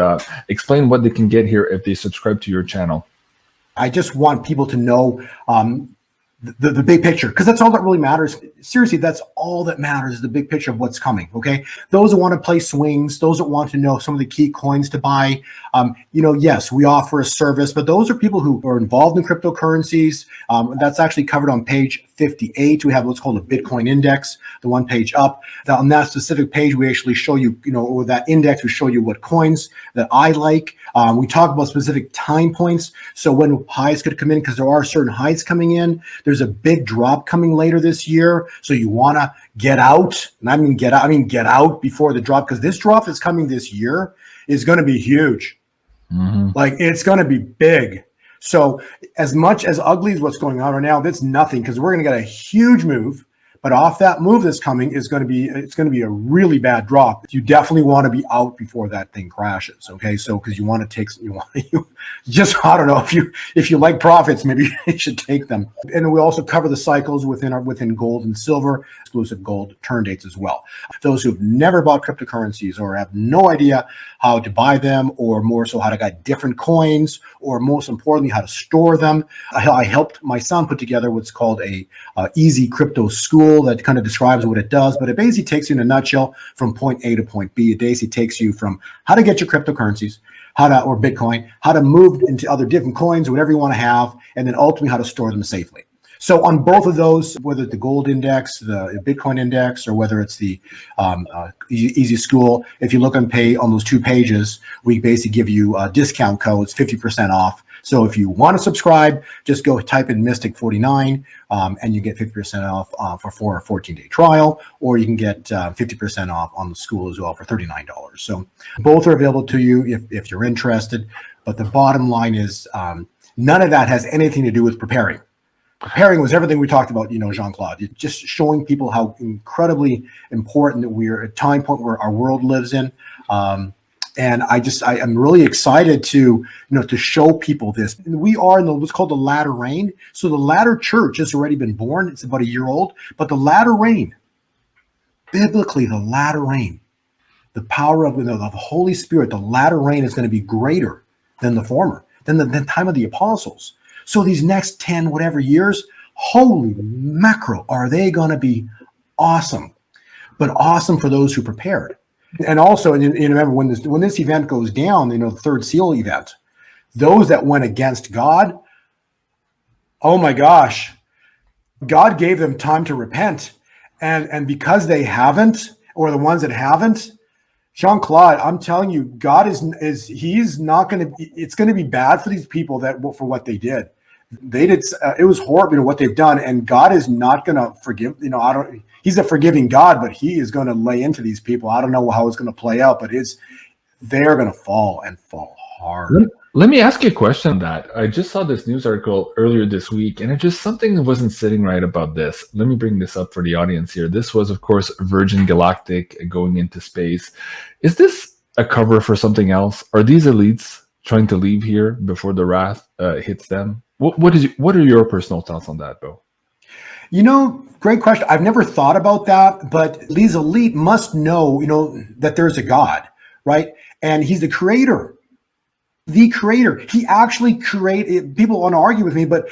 explain what they can get here if they subscribe to your channel. I just want people to know the big picture, because that's all that really matters. Seriously, that's all that matters, is the big picture of what's coming. Okay, those that want to play swings, those that want to know some of the key coins to buy, yes, we offer a service, but those are people who are involved in cryptocurrencies. That's actually covered on page 58. We have what's called a Bitcoin index, the one page up. On that specific page, we actually show you, with that index, we show you what coins that I like. We talk about specific time points, so when highs could come in, because there are certain highs coming in. There's a big drop coming later this year, so you want to get out. And I mean get out before the drop, because this drop that's coming this year is going to be huge. Like, it's going to be big. So as much as ugly as what's going on right now, that's nothing, because we're going to get a huge move. But off that move that's coming is going to be, it's going to be a really bad drop. You definitely want to be out before that thing crashes. Okay, so because you want to take, you just, I don't know, if you like profits, maybe you should take them. And we also cover the cycles within gold and silver, exclusive gold turn dates as well. Those who've never bought cryptocurrencies or have no idea how to buy them, or more so how to get different coins, or most importantly how to store them, I helped my son put together what's called a easy crypto school that kind of describes what it does, but it basically takes you in a nutshell from point A to point B. It basically takes you from how to get your cryptocurrencies, or Bitcoin, how to move into other different coins, whatever you want to have, and then ultimately how to store them safely. So on both of those, whether it's the gold index, the Bitcoin index, or whether it's the Easy School, if you look on those 2 pages, we basically give you discount codes, 50% off. So if you want to subscribe, just go type in Mystic49, and you get 50% off for a 14-day trial, or you can get 50% off on the school as well for $39. So both are available to you if you're interested. But the bottom line is none of that has anything to do with preparing. Preparing was everything we talked about, Jean-Claude. It's just showing people how incredibly important that we're at a time point where our world lives in. And I'm really excited to show people this. We are in what's called the latter rain. So the latter church has already been born. It's about a year old, but the latter rain, biblically, the latter rain, the power of the Holy Spirit, the latter rain is going to be greater than the former, than the time of the apostles. So these next 10 whatever years, holy mackerel, are they going to be awesome? But awesome for those who prepared. And also, and remember, when this event goes down, the third seal event, those that went against God, oh my gosh, God gave them time to repent. And because they haven't, or the ones that haven't, Jean-Claude, I'm telling you, God he's not going to, it's going to be bad for these people for what they did. It was horrible, what they've done. And God is not going to forgive, he's a forgiving God, but he is going to lay into these people. I don't know how it's going to play out, but they're going to fall, and fall hard. Let me ask you a question on that. I just saw this news article earlier this week, and something wasn't sitting right about this. Let me bring this up for the audience here. This was, of course, Virgin Galactic going into space. Is this a cover for something else? Are these elites trying to leave here before the wrath hits them? What are your personal thoughts on that, Bo? Great question. I've never thought about that, but these elite must know, that there's a God, right? And he's the creator. The creator. He actually created, people want to argue with me, but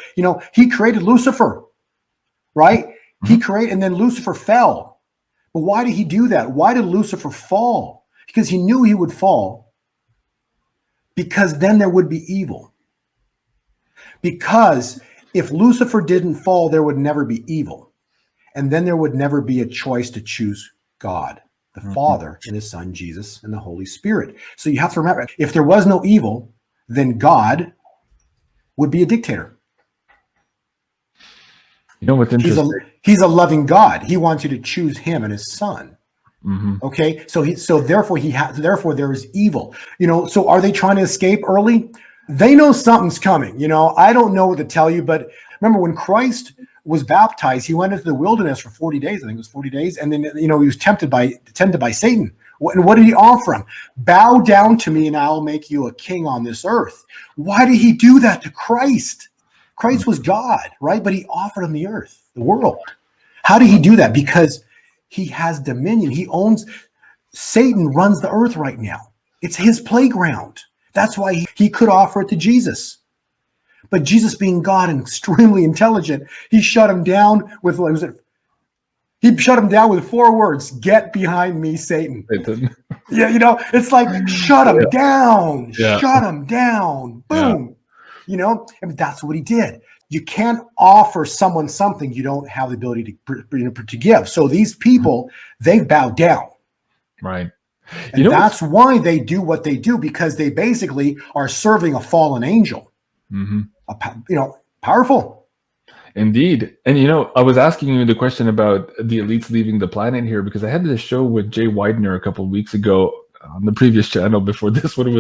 he created Lucifer, right? He created, and then Lucifer fell. But why did he do that? Why did Lucifer fall? Because he knew he would fall, because then there would be evil. Because if Lucifer didn't fall, there would never be evil. And then there would never be a choice to choose God, the Father, and his Son, Jesus, and the Holy Spirit. So you have to remember, if there was no evil, then God would be a dictator. What's interesting? He's a loving God. He wants you to choose him and his Son. Okay, so therefore there is evil. So are they trying to escape early? They know something's coming. I don't know what to tell you, but remember when Christ was baptized, he went into the wilderness for 40 days. I think it was 40 days. And then, he was tempted by Satan. And what did he offer him? Bow down to me and I'll make you a king on this earth. Why did he do that to Christ? Christ was God, right? But he offered him the earth, the world. How did he do that? Because he has dominion. He owns, Satan runs the earth right now. It's his playground. That's why he could offer it to Jesus. But Jesus, being God and extremely intelligent, he shut him down with, he shut him down with 4 words: "Get behind me, Satan." Yeah, it's like, shut him down, shut him down, boom. And that's what he did. You can't offer someone something you don't have the ability to give. So these people, they've bowed down. Right. And that's why they do what they do, because they basically are serving a fallen angel. Powerful. Indeed. And I was asking you the question about the elites leaving the planet here because I had this show with Jay Widener a couple of weeks ago on the previous channel before this one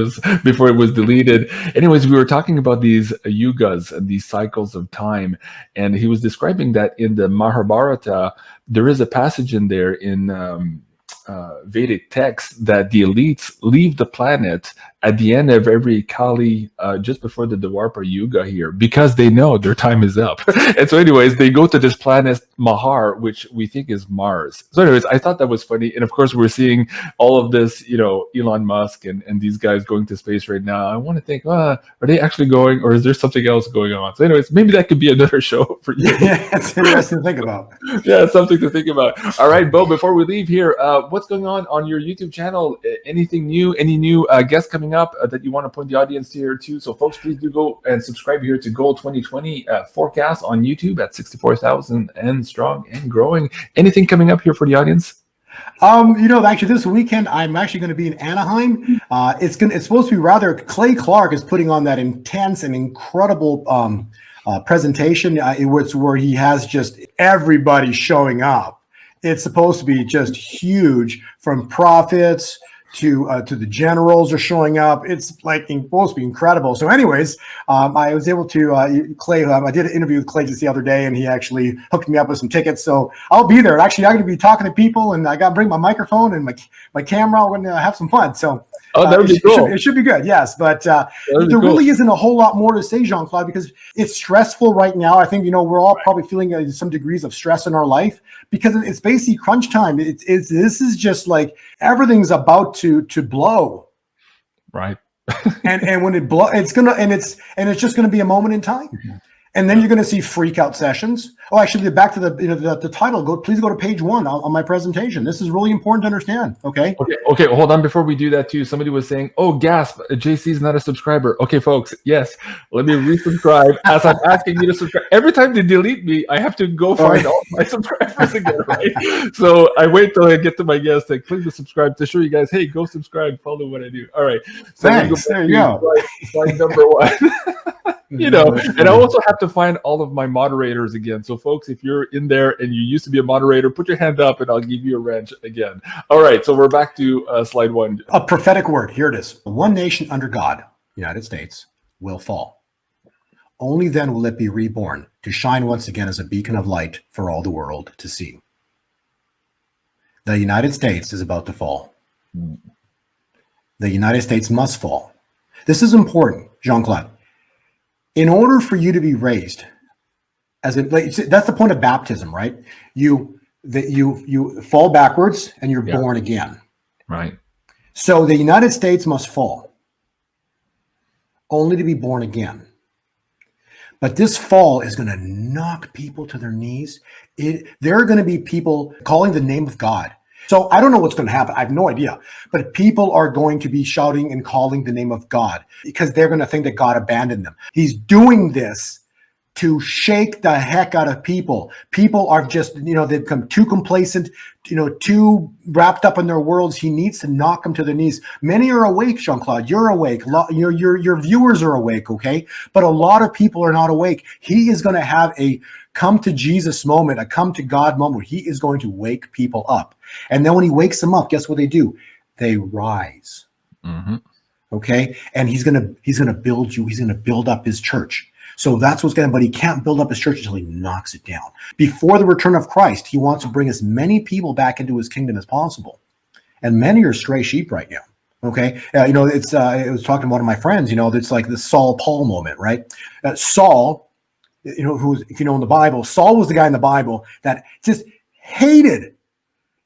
before it was deleted. Anyways, we were talking about these yugas and these cycles of time, and he was describing that in the Mahabharata there is a passage in there in Vedic text that the elites leave the planet at the end of every Kali, just before the Dwapara Yuga here, because they know their time is up. And so anyways, they go to this planet Mahar, which we think is Mars. So anyways, I thought that was funny. And of course, we're seeing all of this, Elon Musk and these guys going to space right now. I want to think, are they actually going, or is there something else going on? So anyways, maybe that could be another show for you. Yeah, it's interesting to think about. Yeah, something to think about. All right, Bo, before we leave here, what's going on your YouTube channel? Anything new? Any new guests coming up that you want to point the audience to here too? So folks, please do go and subscribe here to Goal 2020 forecast on YouTube at 64,000 and strong and growing. Anything coming up here for the audience? Actually this weekend I'm actually going to be in Anaheim. It's supposed to be rather, Clay Clark is putting on that intense and incredible presentation where he has just everybody showing up. It's supposed to be just huge, from prophets to the generals are showing up. It's like supposed to be incredible. So anyways, I was able to, Clay, I did an interview with Clay just the other day, and he actually hooked me up with some tickets. So I'll be there. Actually, I'm going to be talking to people, and I got to bring my microphone and my camera. We're going to have some fun. So that would be cool. It should be good, yes. But there really isn't a whole lot more to say, Jean-Claude, because it's stressful right now. I think, we're all probably feeling some degrees of stress in our life because it's basically crunch time. This is just like everything's about to blow. Right. and when it blow, it's just gonna be a moment in time. And then you're going to see freak out sessions. Oh, actually, back to the title. Please go to page 1 on my presentation. This is really important to understand. Okay. Hold on. Before we do that too, somebody was saying, "Oh, gasp! JC's not a subscriber." Okay, folks. Yes, let me resubscribe. As I'm asking you to subscribe, every time they delete me, I have to go find all my subscribers again. Right. So I wait till I get to my guests and click the subscribe to show you guys, hey, go subscribe, follow what I do. All right. So thanks. There you go. Slide number 1. And I also have to find all of my moderators again. So folks, if you're in there and you used to be a moderator, put your hand up and I'll give you a wrench again. All right, so we're back to slide 1. A prophetic word. Here it is. One nation under God, United States, will fall. Only then will it be reborn to shine once again as a beacon of light for all the world to see. The United States is about to fall. The United States must fall. This is important, Jean-Claude. In order for you to be raised, that's the point of baptism, right? You fall backwards and you're born again. Right. So the United States must fall, only to be born again. But this fall is going to knock people to their knees. There are going to be people calling the name of God. So I don't know what's going to happen. I have no idea. But people are going to be shouting and calling the name of God because they're going to think that God abandoned them. He's doing this to shake the heck out of people. People are just, they've become too complacent, too wrapped up in their worlds. He needs to knock them to their knees. Many are awake, Jean-Claude. You're awake. Your viewers are awake, okay? But a lot of people are not awake. He is going to have a come to Jesus moment, a come to God moment where he is going to wake people up. And then when he wakes them up, guess what they do? They rise. Mm-hmm. Okay. And he's going to build you. He's going to build up his church. So that's what's going to, but he can't build up his church until he knocks it down. Before the return of Christ, he wants to bring as many people back into his kingdom as possible. And many are stray sheep right now. Okay. You know, it's, I was talking to one of my friends, you know, it's like the Saul Paul moment, right? Saul, you know, who's, if you know in the Bible, Saul was the guy in the Bible that just hated.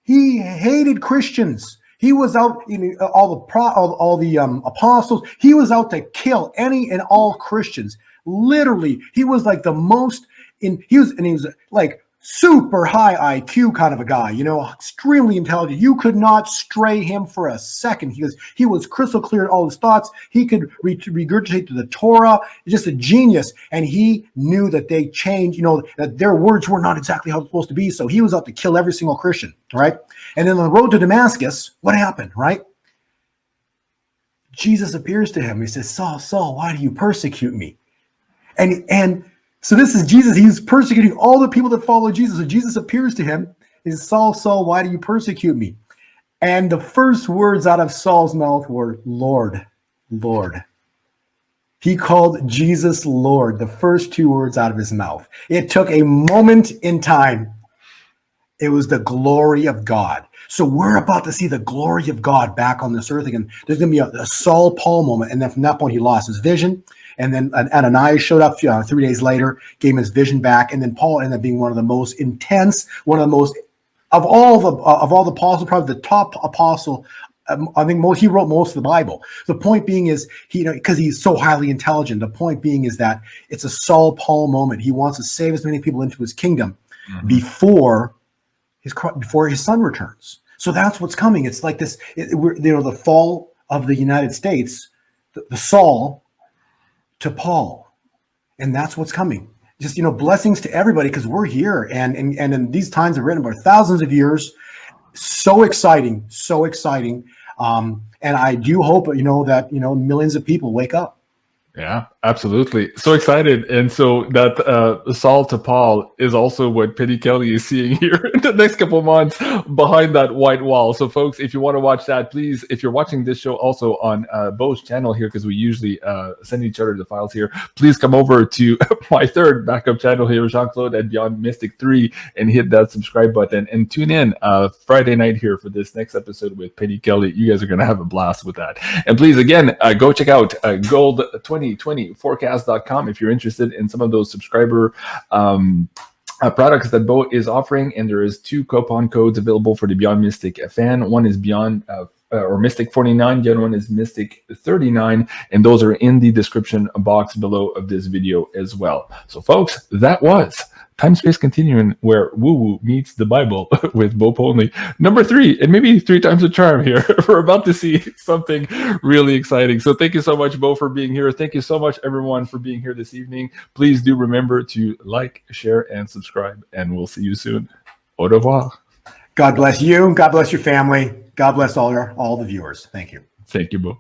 He hated Christians. He was out, you know, all the apostles. He was out to kill any and all Christians. Literally, he was like the most he was like super high IQ kind of a guy, you know, extremely intelligent. You could not stray him for a second. He was crystal clear in all his thoughts. He could regurgitate the Torah, just a genius. And he knew that they changed, you know, that their words were not exactly how it's supposed to be. So he was out to kill every single Christian, right? And then on the road to Damascus, what happened, right? Jesus appears to him. He says, Saul, Saul, why do you persecute me? And so this is Jesus. He's persecuting all the people that follow Jesus. So Jesus appears to him. He says, Saul, Saul, why do you persecute me? And the first words out of Saul's mouth were, Lord, Lord. He called Jesus Lord, the first two words out of his mouth. It took a moment in time. It was the glory of God. So we're about to see the glory of God back on this earth again. There's going to be a Saul Paul moment. And then from that point, he lost his vision. And then Ananias showed up 3 days later, gave him his vision back. And then Paul ended up being one of the most intense, one of the most, of all the apostles, probably the top apostle. I think he wrote most of the Bible. The point being is, because he's so highly intelligent, the point being is that it's a Saul Paul moment. He wants to save as many people into his kingdom before his son returns. So that's what's coming. It's like this, the fall of the United States, the Saul to Paul, and that's what's coming. Just, blessings to everybody, because we're here, and in these times are written about thousands of years. So exciting. And I do hope, that, millions of people wake up. Yeah, absolutely. So excited. And so that Saul to Paul is also what Penny Kelly is seeing here in the next couple of months behind that white wall. So folks, if you want to watch that, please, if you're watching this show also on Beau's channel here, because we usually send each other the files here, please come over to my third backup channel here, Jean-Claude at Beyond Mystic 3, and hit that subscribe button and tune in Friday night here for this next episode with Penny Kelly. You guys are going to have a blast with that. And please, again, go check out Gold 2020forecast.com if you're interested in some of those subscriber products that Beau is offering. And there is 2 coupon codes available for the Beyond Mystic fan. One is Beyond or Mystic 49, the other one is Mystic 39, and those are in the description box below of this video as well. So folks, that was Time Space Continuum, where woo-woo meets the Bible with Beau Polny. Number 3, and maybe 3 times the charm here. We're about to see something really exciting. So thank you so much, Beau, for being here. Thank you so much, everyone, for being here this evening. Please do remember to like, share, and subscribe, and we'll see you soon. Au revoir. God bless you. God bless your family. God bless all the viewers. Thank you. Thank you, Beau.